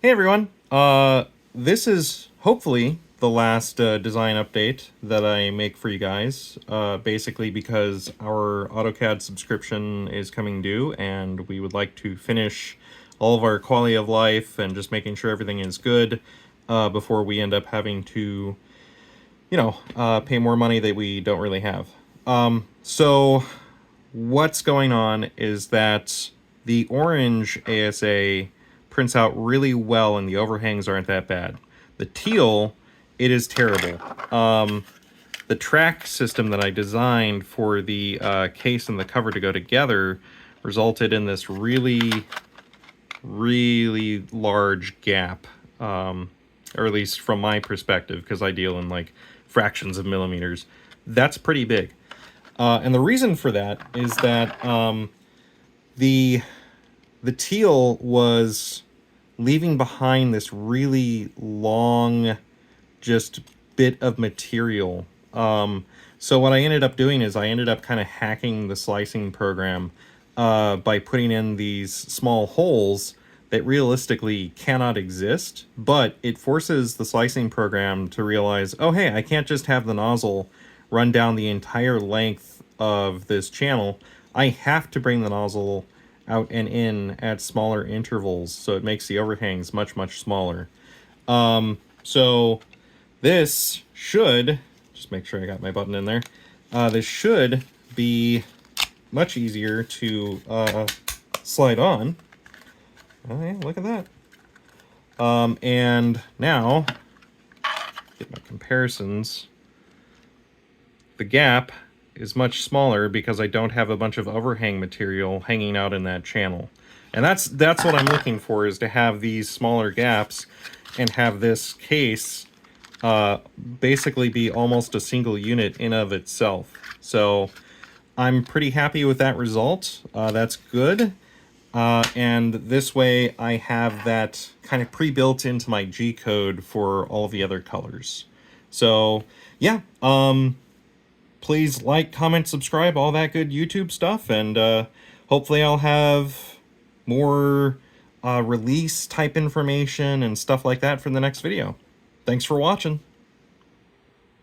Hey everyone, this is hopefully the last design update that I make for you guys, basically because our AutoCAD subscription is coming due and we would like to finish all of our quality of life and just making sure everything is good before we end up having to, pay more money that we don't really have. So what's going on is that the orange ASA prints out really well and the overhangs aren't that bad. The teal, it is terrible. The track system that I designed for the case and the cover to go together resulted in this really large gap, or at least from my perspective, because I deal in like fractions of millimeters. That's pretty big. And the reason for that is that the teal was leaving behind this really long just bit of material. So what I ended up doing is I ended up kind of hacking the slicing program by putting in these small holes that realistically cannot exist, but it forces the slicing program to realize, oh hey, I can't just have the nozzle run down the entire length of this channel. I have to bring the nozzle out and in at smaller intervals, so it makes the overhangs much smaller. So this should, just make sure I got my button in there, this should be much easier to slide on. Oh yeah, look at that. And now, get my comparisons. The gap is much smaller because I don't have a bunch of overhang material hanging out in that channel. And that's what I'm looking for, is to have these smaller gaps and have this case basically be almost a single unit in of itself. So I'm pretty happy with that result. That's good. And this way I have that kind of pre-built into my G-code for all the other colors. So yeah, please like, comment, subscribe, all that good YouTube stuff, and hopefully I'll have more release type information and stuff like that for the next video. Thanks for watching.